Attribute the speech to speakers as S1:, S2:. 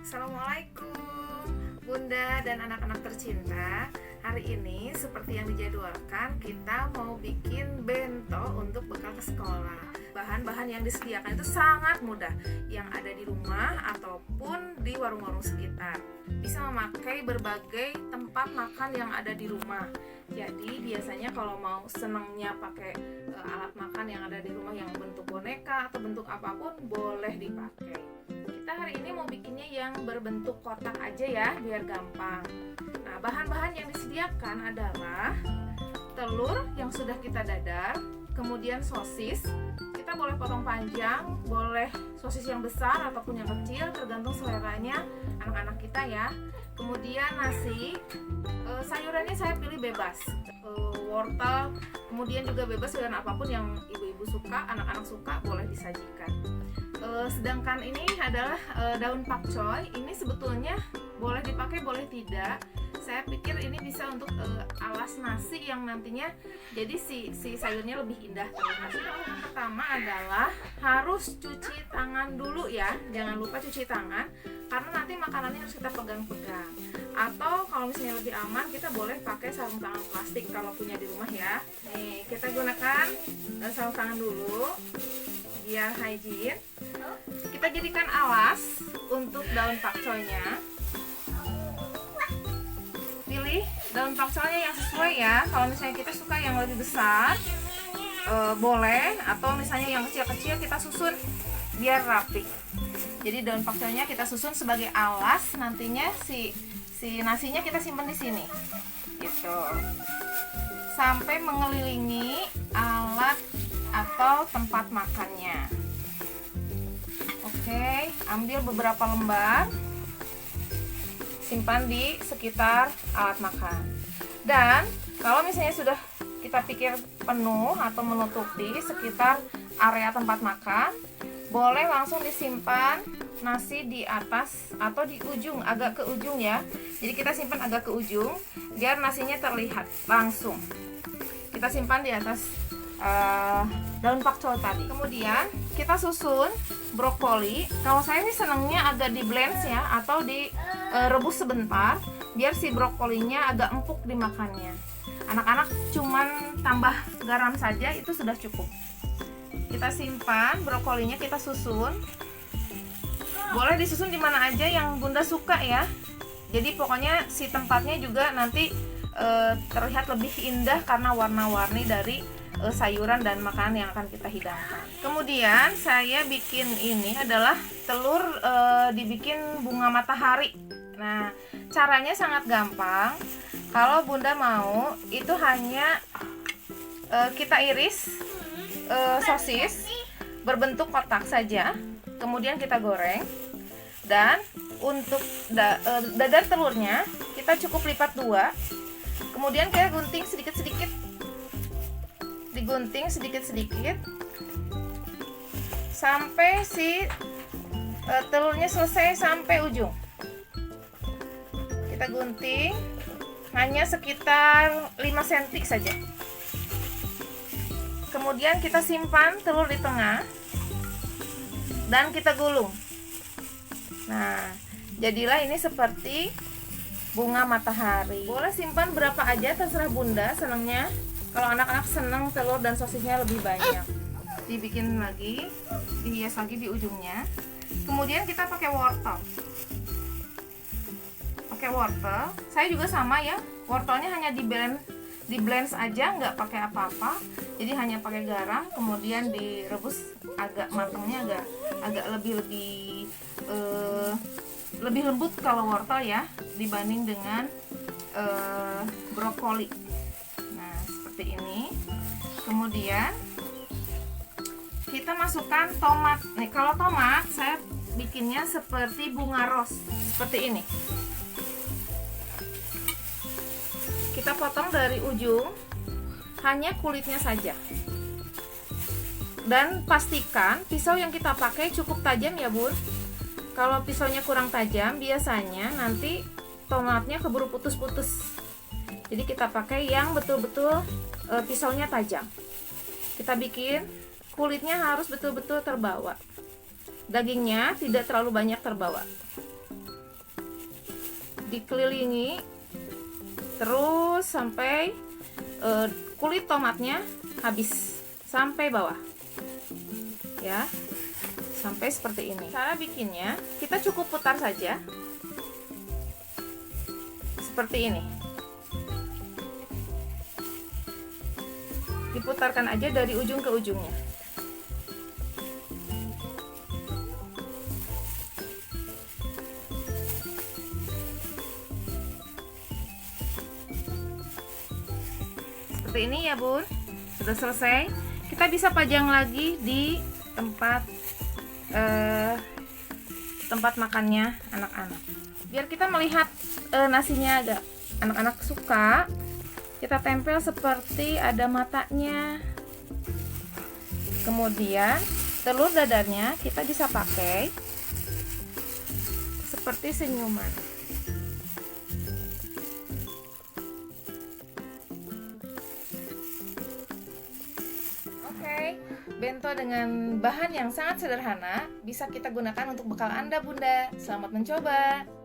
S1: Assalamualaikum Bunda dan anak-anak tercinta. Hari ini seperti yang dijadwalkan, kita mau bikin bento untuk bekal ke sekolah. Bahan-bahan yang disediakan itu sangat mudah, yang ada di rumah ataupun di warung-warung sekitar. Bisa memakai berbagai tempat makan yang ada di rumah. Jadi biasanya kalau mau senangnya pakai alat makan yang ada di rumah yang bentuk boneka atau bentuk apapun, boleh dipakai. Kita hari ini mau bikinnya yang berbentuk kotak aja ya, biar gampang. Nah, bahan-bahan yang disediakan adalah telur yang sudah kita dadar, kemudian sosis. Kita boleh potong panjang, boleh sosis yang besar ataupun yang kecil, tergantung seleranya anak-anak kita ya. Kemudian nasi, sayurannya saya pilih bebas, wortel, kemudian juga bebas dengan apapun yang ibu-ibu suka, anak-anak suka, boleh disajikan. Sedangkan ini adalah daun pakcoy. Ini sebetulnya boleh dipakai, boleh tidak. Saya pikir ini bisa untuk alas nasi yang nantinya jadi si sayurnya lebih indah terlihat. Yang pertama adalah harus cuci tangan dulu ya. Jangan lupa cuci tangan karena nanti makanannya harus kita pegang-pegang. Atau kalau misalnya lebih aman, kita boleh pakai sarung tangan plastik kalau punya di rumah ya. Nih, kita gunakan sarung tangan dulu biar hygiene. Kita jadikan alas untuk daun pakcoynya. Pilih daun pakcoynya yang sesuai ya. Kalau misalnya kita suka yang lebih besar, boleh. Atau misalnya yang kecil-kecil kita susun biar rapi. Jadi daun pakcoynya kita susun sebagai alas. Nantinya si nasinya kita simpan di sini. Gitu. Sampai mengelilingi alat atau tempat makannya. Oke, ambil beberapa lembar, simpan di sekitar alat makan. Dan kalau misalnya sudah kita pikir penuh atau menutupi sekitar area tempat makan, boleh langsung disimpan nasi di atas atau di ujung, agak ke ujung ya. Jadi kita simpan agak ke ujung biar nasinya terlihat langsung. Kita simpan di atas daun pakcoy tadi. Kemudian kita susun brokoli. Kalau saya sih senangnya agak di blend ya, atau direbus sebentar biar si brokolinya agak empuk dimakannya. Anak-anak cuman tambah garam saja itu sudah cukup. Kita simpan brokolinya, kita susun. Boleh disusun di mana aja yang Bunda suka ya. Jadi pokoknya si tempatnya juga nanti terlihat lebih indah karena warna-warni dari sayuran dan makanan yang akan kita hidangkan. Kemudian saya bikin ini adalah telur dibikin bunga matahari. Nah, caranya sangat gampang. Kalau Bunda mau, itu hanya kita iris sosis berbentuk kotak saja. Kemudian kita goreng. Dan untuk dadar telurnya kita cukup lipat 2. Kemudian kita gunting sedikit-sedikit. Digunting sedikit-sedikit sampai si telurnya selesai sampai ujung. Kita gunting hanya sekitar 5 cm saja. Kemudian kita simpan telur di tengah dan kita gulung. Nah, jadilah ini seperti bunga matahari. Boleh simpan berapa aja, terserah Bunda senangnya. Kalau anak-anak senang telur dan sosisnya lebih banyak, dibikin lagi, dihias lagi di ujungnya. Kemudian kita pakai wortel. Pakai wortel, saya juga sama ya. Wortelnya hanya di blend aja, nggak pakai apa-apa. Jadi hanya pakai garam, kemudian direbus agak matangnya agak lebih lembut kalau wortel ya dibanding dengan brokoli. Ini. Kemudian kita masukkan tomat. Nih, kalau tomat saya bikinnya seperti bunga ros, seperti ini. Kita potong dari ujung, hanya kulitnya saja. Dan pastikan pisau yang kita pakai cukup tajam ya, Bun. Kalau pisaunya kurang tajam, biasanya nanti tomatnya keburu putus-putus. Jadi kita pakai yang betul-betul pisaunya tajam. Kita bikin kulitnya harus betul-betul terbawa. Dagingnya tidak terlalu banyak terbawa. dikelilingi terus sampai kulit tomatnya habis sampai bawah ya, sampai seperti ini. Cara bikinnya kita cukup putar saja seperti ini, diputarkan aja dari ujung ke ujungnya. Seperti ini ya bun. Sudah selesai. Kita bisa pajang lagi di tempat makannya anak-anak. Biar kita melihat nasinya agak anak-anak suka, kita tempel seperti ada matanya. Kemudian telur dadarnya kita bisa pakai seperti senyuman. Oke, bento dengan bahan yang sangat sederhana bisa kita gunakan untuk bekal Anda, Bunda. Selamat mencoba.